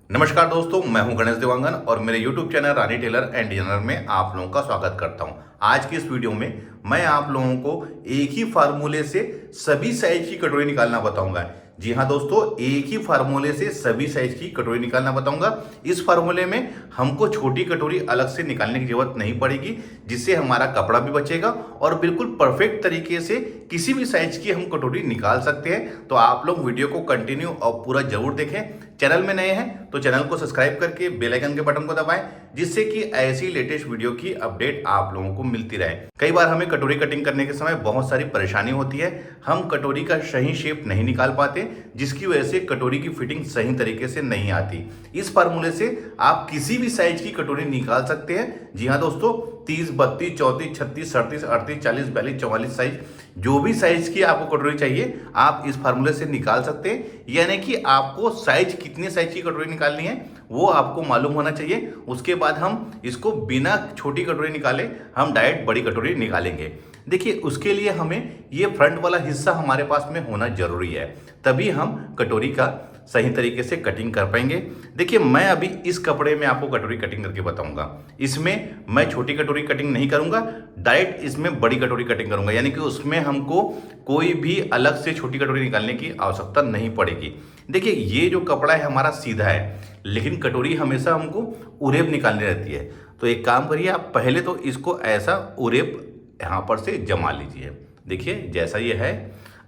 नमस्कार दोस्तों, मैं हूं गणेश देवांगन और मेरे YouTube channel Rani tailor and designer में आप लोगों का स्वागत करता हूं। आज की इस वीडियो में मैं आप लोगों को एक ही फार्मूले से सभी साइज की कटोरी निकालना बताऊंगा। जी हां दोस्तों, एक ही फार्मूले से सभी साइज की कटोरी निकालना बताऊंगा। इस फार्मूले में हमको छोटी कटोरी अलग से निकालने की जरूरत नहीं पड़ेगी, जिससे हमारा कपड़ा भी बचेगा और बिल्कुल परफेक्ट तरीके से किसी भी साइज की हम कटोरी निकाल सकते हैं। तो आप लोग वीडियो को कंटिन्यू और पूरा जरूर देखें। चैनल में नए हैं तो चैनल को सब्सक्राइब करके बेल आइकन के बटन को दबाएं, जिससे कि ऐसी लेटेस्ट वीडियो की अपडेट आप लोगों को मिलती रहे। कई बार हमें कटोरी कटिंग करने के समय बहुत सारी परेशानी होती है, हम कटोरी का सही शेप नहीं निकाल पाते, जिसकी वजह से कटोरी की फिटिंग सही तरीके से नहीं आती। इस फार्मूले से आप किसी भी साइज की कटोरी निकाल सकते हैं। जी हाँ दोस्तों, 30, 32, 34, 36, 38, 38, 40, 42, 44 साइज, जो भी साइज की आपको कटोरी चाहिए आप इस फार्मूले से निकाल सकते हैं। यानी कि आपको साइज कितने साइज की कटोरी निकालनी है वो आपको मालूम होना चाहिए। उसके बाद हम इसको बिना छोटी कटोरी निकाले हम डायरेक्ट बड़ी कटोरी निकालेंगे। देखिए, उसके लिए हमें ये फ्रंट वाला हिस्सा हमारे पास में होना जरूरी है, तभी हम कटोरी का सही तरीके से कटिंग कर पाएंगे। देखिए, मैं अभी इस कपड़े में आपको कटोरी कटिंग करके बताऊंगा। इसमें मैं छोटी कटोरी कटिंग नहीं करूंगा, डायरेक्ट इसमें बड़ी कटोरी कटिंग करूंगा। यानी कि उसमें हमको कोई भी अलग से छोटी कटोरी निकालने की आवश्यकता नहीं पड़ेगी। देखिए, ये जो कपड़ा है हमारा सीधा है, लेकिन कटोरी हमेशा हमको उरेब निकालनी रहती है। तो एक काम करिए, आप पहले तो इसको ऐसा उरेब यहाँ पर से जमा लीजिए। देखिए जैसा ये है।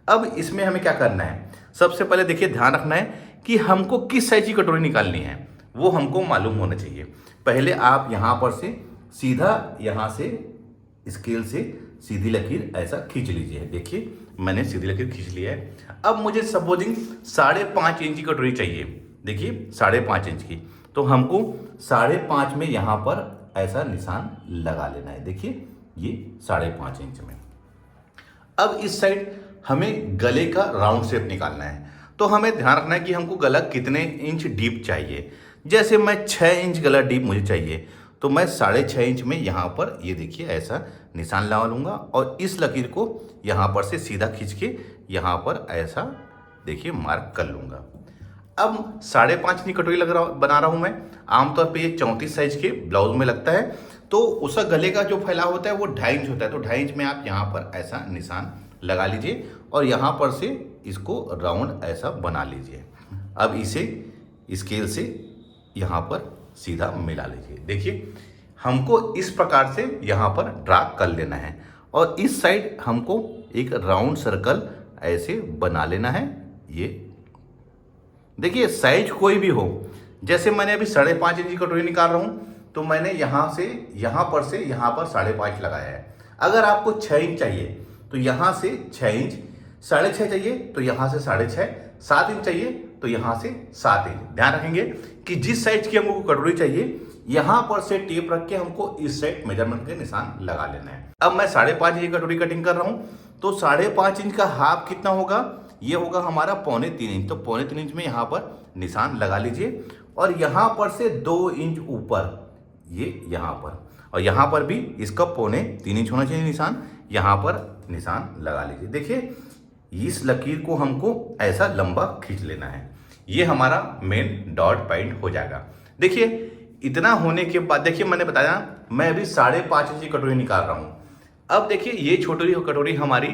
अब इसमें हमें क्या करना है, सबसे पहले देखिए ध्यान रखना है कि हमको किस साइज की कटोरी निकालनी है वो हमको मालूम होना चाहिए। पहले आप यहाँ पर से सीधा यहाँ से स्केल से सीधी लकीर ऐसा खींच लीजिए। देखिए मैंने सीधी लकीर खींच लिया है। अब मुझे सपोजिंग 5.5 इंच की कटोरी चाहिए। देखिए 5.5 इंच की, तो हमको 5.5 में यहाँ पर ऐसा निशान लगा लेना है। देखिए ये 5.5 इंच में। अब इस साइड हमें गले का राउंड शेप निकालना है, तो हमें ध्यान रखना है कि हमको गला कितने इंच डीप चाहिए। जैसे मैं 6 इंच गला डीप मुझे चाहिए, तो मैं 6.5 इंच में यहाँ पर ये देखिए ऐसा निशान लगा लूँगा और इस लकीर को यहाँ पर से सीधा खींच के यहाँ पर ऐसा देखिए मार्क कर लूँगा। अब 5.5 की कटोरी बना रहा हूँ मैं। आमतौर पे ये 34 साइज के ब्लाउज में लगता है, तो उसका गले का जो फैलाव होता है वो 2.5 इंच होता है। तो 2.5 इंच में आप यहाँ पर ऐसा निशान लगा लीजिए और यहाँ पर से इसको राउंड ऐसा बना लीजिए। अब इसे स्केल से यहाँ पर सीधा मिला लीजिए। देखिए हमको इस प्रकार से यहाँ पर ड्रा कर लेना है और इस साइड हमको एक राउंड सर्कल ऐसे बना लेना है। ये देखिए साइज कोई भी हो, जैसे मैंने अभी 5.5 इंच की कटोरी निकाल रहा हूँ, तो मैंने यहाँ से यहाँ पर 5.5 लगाया है। अगर आपको 6 इंच चाहिए तो यहाँ से 6 इंच, 6.5 चाहिए तो यहाँ से 6.5, 7 इंच चाहिए तो यहाँ से 7 इंच। ध्यान रखेंगे कि जिस साइज की हमको कटोरी चाहिए यहाँ पर से टेप रख के हमको इस साइड मेजरमेंट के निशान लगा लेना है। अब मैं 5.5 इंच की कटोरी कटिंग कर रहा हूँ, तो 5.5 इंच का हाफ कितना होगा, ये होगा हमारा 3.25 इंच। तो 3.25 इंच में यहाँ पर निशान लगा लीजिए और यहाँ पर से 2 इंच ऊपर ये यहाँ पर, और यहाँ पर भी इसका 3.25 इंच होना चाहिए निशान, यहाँ पर निशान लगा लीजिए। देखिए इस लकीर को हमको ऐसा लंबा खींच लेना है, ये हमारा मेन डॉट पॉइंट हो जाएगा। देखिए इतना होने के बाद देखिए मैंने बताया मैं अभी 5.5 इंच की कटोरी निकाल रहा हूँ। अब देखिए ये छोटी कटोरी हमारी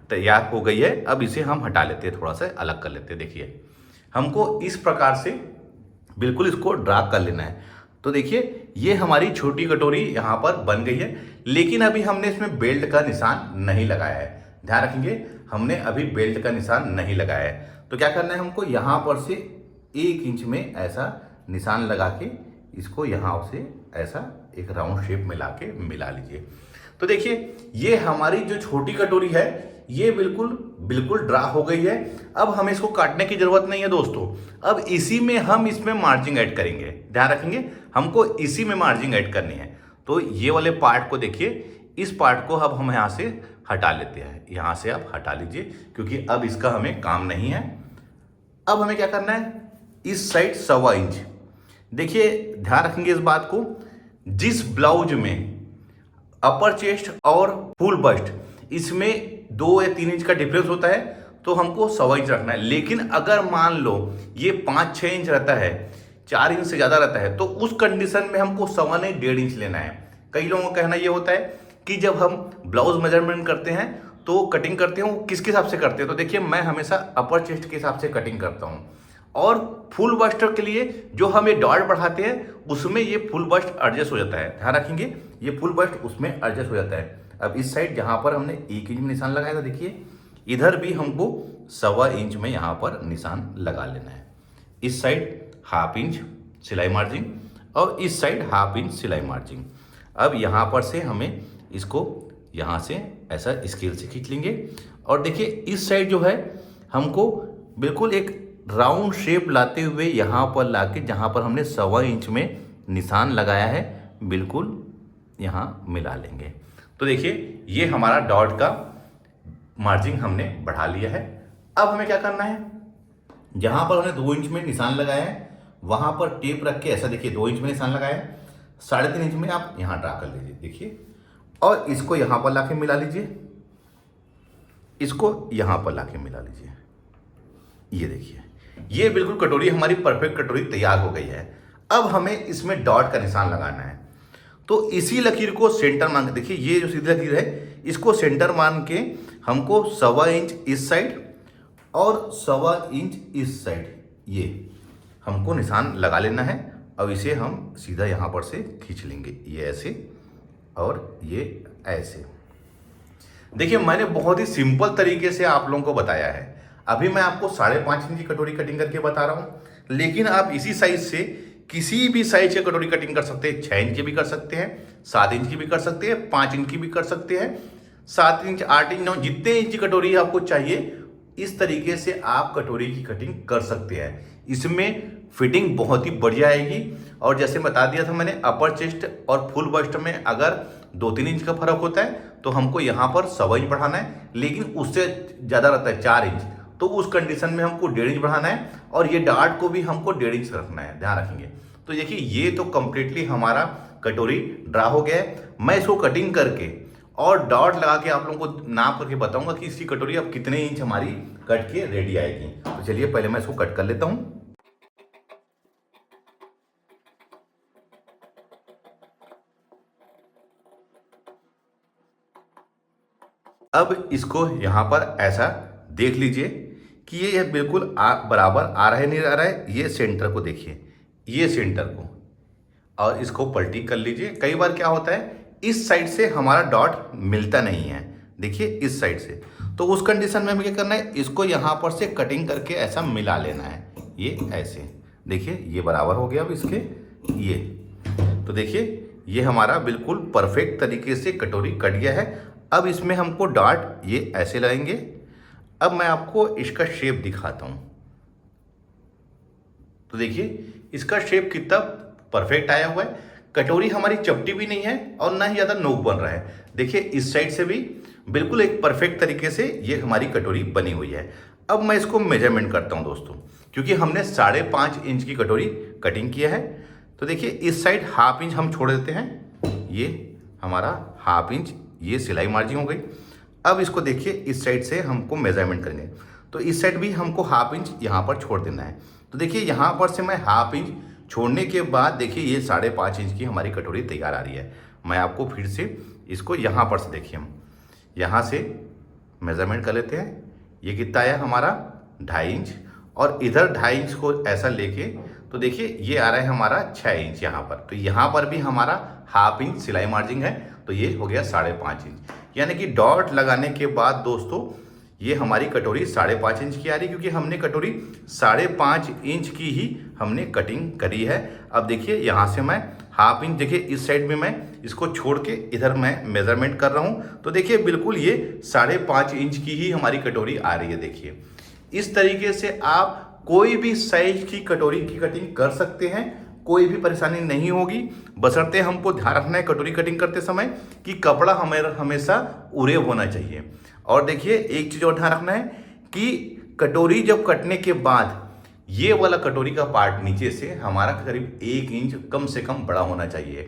तैयार हो गई है। अब इसे हम हटा लेते हैं, थोड़ा सा अलग कर लेते हैं। देखिए हमको इस प्रकार से बिल्कुल इसको ड्रा कर लेना है। तो देखिए ये हमारी छोटी कटोरी यहाँ पर बन गई है, लेकिन अभी हमने इसमें बेल्ट का निशान नहीं लगाया है। ध्यान रखेंगे हमने अभी बेल्ट का निशान नहीं लगाया है। तो क्या करना है हमको यहाँ पर से 1 इंच में ऐसा निशान लगा के इसको यहाँ से ऐसा एक राउंड शेप मिला लीजिए। तो देखिए ये हमारी जो छोटी कटोरी है ये बिल्कुल ड्रा हो गई है। अब हमें इसको काटने की जरूरत नहीं है दोस्तों। अब इसी में हम इसमें मार्जिंग ऐड करेंगे। ध्यान रखेंगे हमको इसी में मार्जिंग ऐड करनी है। तो ये वाले पार्ट को देखिए, इस पार्ट को अब हम यहाँ से हटा लेते हैं। यहाँ से आप हटा लीजिए क्योंकि अब इसका हमें काम नहीं है। अब हमें क्या करना है, इस साइड 1.25 इंच। देखिए ध्यान रखेंगे इस बात को, जिस ब्लाउज में अपर चेस्ट और फुल बस्ट इसमें 2 या 3 इंच का डिफरेंस होता है, तो हमको 1.25 इंच रखना है। लेकिन अगर मान लो ये 5-6 इंच रहता है 4 इंच से ज़्यादा रहता है तो उस कंडीशन में हमको 1.25-1.5 इंच लेना है। कई लोगों का कहना ये होता है कि जब हम ब्लाउज मेजरमेंट करते हैं तो कटिंग करते हैं वो किसके हिसाब से करते हैं, तो देखिए मैं हमेशा अपर चेस्ट के हिसाब से कटिंग करता हूँ। और फुल बस्ट के लिए जो हम ये डॉट बढ़ाते हैं उसमें ये फुल बस्ट एडजस्ट हो जाता है, ध्यान रखेंगे ये फुल बस्ट उसमें एडजस्ट हो जाता है। अब इस साइड जहाँ पर हमने 1 इंच में निशान लगाया था देखिए इधर भी हमको 1.25 इंच में यहाँ पर निशान लगा लेना है। इस साइड 1/2 इंच सिलाई मार्जिन और इस साइड 1/2 इंच सिलाई मार्जिन। अब यहाँ पर से हमें इसको यहाँ से ऐसा स्केल से खींच लेंगे और देखिए इस साइड जो है हमको बिल्कुल एक राउंड शेप लाते हुए यहाँ पर लाके जहाँ पर हमने 1.25 इंच में निशान लगाया है बिल्कुल यहाँ मिला लेंगे। तो देखिए ये हमारा डॉट का मार्जिन हमने बढ़ा लिया है। अब हमें क्या करना है, जहाँ पर हमने 2 इंच में निशान लगाया है वहाँ पर टेप रख के ऐसा देखिए 2 इंच में निशान लगाया है, 3.5 इंच में आप यहाँ ड्रा कर लीजिए देखिए और इसको यहाँ पर लाके मिला लीजिए, इसको यहाँ पर लाके मिला लीजिए। ये देखिए ये बिल्कुल कटोरी हमारी परफेक्ट कटोरी तैयार हो गई है। अब हमें इसमें डॉट का निशान लगाना है तो इसी लकीर को सेंटर मान के देखिए ये जो सीधी लकीर है इसको सेंटर मान के हमको 1.25 इंच इस साइड और 1.25 इंच इस साइड ये हमको निशान लगा लेना है। अब इसे हम सीधा यहाँ पर से खींच लेंगे, ये ऐसे और ये ऐसे। देखिए मैंने बहुत ही सिंपल तरीके से आप लोगों को बताया है। अभी मैं आपको 5.5 इंच की कटोरी कटिंग करके बता रहा हूँ, लेकिन आप इसी साइज से किसी भी साइज की कटोरी कटिंग कर सकते हैं। 6 इंच की भी कर सकते हैं, 7 इंच की भी कर सकते हैं, 5 इंच की भी कर सकते हैं, 7 इंच 8 इंच 9 जितने इंच की कटोरी आपको चाहिए इस तरीके से आप कटोरी की कटिंग कर सकते हैं। इसमें फिटिंग बहुत ही बढ़िया आएगी। और जैसे बता दिया था मैंने अपर चेस्ट और फुल बस्ट में अगर 2-3 इंच का फर्क होता है तो हमको यहाँ पर 1.25 इंच बढ़ाना है, लेकिन उससे ज़्यादा रहता है 4 इंच तो उस कंडीशन में हमको 1.5 इंच बढ़ाना है और ये डार्ट को भी हमको 1.5 इंच रखना है, ध्यान रखेंगे। तो देखिए ये तो कंप्लीटली हमारा कटोरी ड्रा हो गया है। मैं इसको कटिंग करके और डॉट लगा के आप लोगों को नाप करके बताऊंगा कि इसकी कटोरी अब कितने इंच हमारी कट के रेडी आएगी। तो चलिए पहले मैं इसको कट कर लेता हूं। अब इसको यहां पर ऐसा देख लीजिए कि ये बिल्कुल बराबर आ रहा है नहीं आ रहा है। ये सेंटर को देखिए, ये सेंटर को, और इसको पलटी कर लीजिए। कई बार क्या होता है इस साइड से हमारा डॉट मिलता नहीं है, देखिए इस साइड से, तो उस कंडीशन में हमें क्या करना है इसको यहाँ पर से कटिंग करके ऐसा मिला लेना है। ये ऐसे देखिए ये बराबर हो गया। अब इसके ये तो देखिए ये हमारा बिल्कुल परफेक्ट तरीके से कटोरी कट गया है। अब इसमें हमको डॉट ये ऐसे लगाएंगे। अब मैं आपको इसका शेप दिखाता हूँ। तो देखिए इसका शेप कितना परफेक्ट आया हुआ है। कटोरी हमारी चपटी भी नहीं है और ना ही ज़्यादा नोक बन रहा है। देखिए इस साइड से भी बिल्कुल एक परफेक्ट तरीके से ये हमारी कटोरी बनी हुई है। अब मैं इसको मेजरमेंट करता हूँ दोस्तों, क्योंकि हमने 5.5 इंच की कटोरी कटिंग किया है। तो देखिए इस साइड 1/2 इंच हम छोड़ देते हैं, ये हमारा 1/2 इंच ये सिलाई मार्जिन हो गई। अब इसको देखिए इस साइड से हमको मेजरमेंट करेंगे तो इस साइड भी हमको 1/2 इंच यहाँ पर छोड़ देना है। तो देखिए यहाँ पर से मैं 1/2 इंच छोड़ने के बाद देखिए ये 5.5 इंच की हमारी कटोरी तैयार आ रही है। मैं आपको फिर से इसको यहाँ पर से देखिए हम यहाँ से मेजरमेंट कर लेते हैं। ये कितना आया हमारा 2.5 इंच और इधर 2.5 इंच को ऐसा लेके तो देखिए ये आ रहा है हमारा 6 इंच यहाँ पर। तो यहाँ पर भी हमारा 1/2 इंच सिलाई मार्जिन है तो ये हो गया 5.5 इंच। यानी कि डॉट लगाने के बाद दोस्तों ये हमारी कटोरी 5.5 इंच की आ रही, क्योंकि हमने कटोरी 5.5 इंच की ही हमने कटिंग करी है। अब देखिए यहाँ से मैं 1/2 इंच देखिए इस साइड में मैं इसको छोड़ के इधर मैं मेजरमेंट कर रहा हूँ। तो देखिए बिल्कुल ये 5.5 इंच की ही हमारी कटोरी आ रही है। देखिए इस तरीके से आप कोई भी साइज की कटोरी की कटिंग कर सकते हैं, कोई भी परेशानी नहीं होगी। बशर्ते हमको ध्यान रखना है कटोरी कटिंग करते समय कि कपड़ा हमेशा उरे होना चाहिए। और देखिए एक चीज़ और ध्यान रखना है कि कटोरी जब कटने के बाद ये वाला कटोरी का पार्ट नीचे से हमारा करीब 1 इंच कम से कम बड़ा होना चाहिए,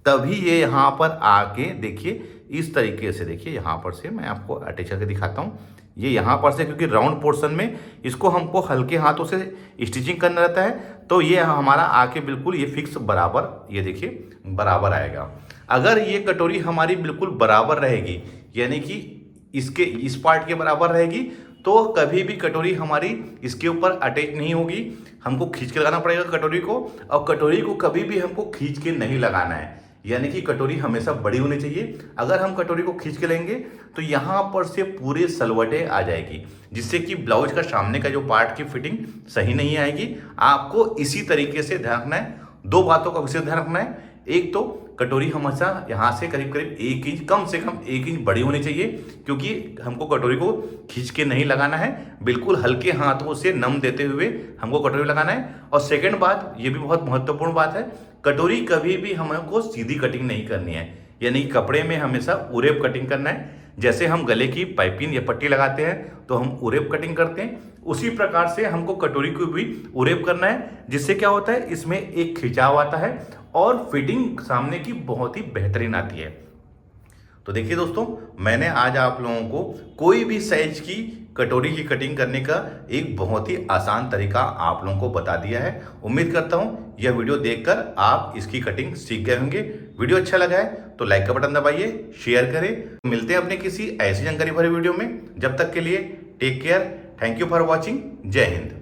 तभी ये यहाँ पर आके देखिए इस तरीके से। देखिए यहाँ पर से मैं आपको अटैच करके दिखाता हूँ। ये यहाँ पर से, क्योंकि राउंड पोर्शन में इसको हमको हल्के हाथों से स्टिचिंग करना रहता है, तो ये हमारा आके बिल्कुल ये फिक्स बराबर, ये देखिए बराबर आएगा। अगर ये कटोरी हमारी बिल्कुल बराबर रहेगी, यानी कि इसके इस पार्ट के बराबर रहेगी, तो कभी भी कटोरी हमारी इसके ऊपर अटैच नहीं होगी। हमको खींच के लगाना पड़ेगा कटोरी को, और कटोरी को कभी भी हमको खींच के नहीं लगाना है, यानी कि कटोरी हमेशा बड़ी होनी चाहिए। अगर हम कटोरी को खींच के लेंगे तो यहाँ पर से पूरे सलवटें आ जाएगी, जिससे कि ब्लाउज का सामने का जो पार्ट की फिटिंग सही नहीं आएगी। आपको इसी तरीके से ध्यान रखना है, दो बातों का विशेष ध्यान रखना है। एक तो कटोरी हमेशा यहाँ से करीब करीब 1 इंच, कम से कम 1 इंच बड़ी होनी चाहिए, क्योंकि हमको कटोरी को खींच के नहीं लगाना है, बिल्कुल हल्के हाथों से नम देते हुए हमको कटोरी लगाना है। और सेकंड बात, ये भी बहुत महत्वपूर्ण बात है, कटोरी कभी भी हमको सीधी कटिंग नहीं करनी है, यानी कपड़े में हमेशा उरेब कटिंग करना है। जैसे हम गले की पाइपिंग या पट्टी लगाते हैं तो हम उरेब कटिंग करते हैं, उसी प्रकार से हमको कटोरी को भी उरेब करना है, जिससे क्या होता है, इसमें एक खिंचाव आता है और फिटिंग सामने की बहुत ही बेहतरीन आती है। तो देखिए दोस्तों, मैंने आज आप लोगों को कोई भी साइज की कटोरी की कटिंग करने का एक बहुत ही आसान तरीका आप लोगों को बता दिया है। उम्मीद करता हूं यह वीडियो देखकर आप इसकी कटिंग सीख गए होंगे। वीडियो अच्छा लगा है तो लाइक का बटन दबाइए, शेयर करें। मिलते हैं अपने किसी ऐसी जानकारी भरे वीडियो में। जब तक के लिए take care, thank you for watching, जय हिंद।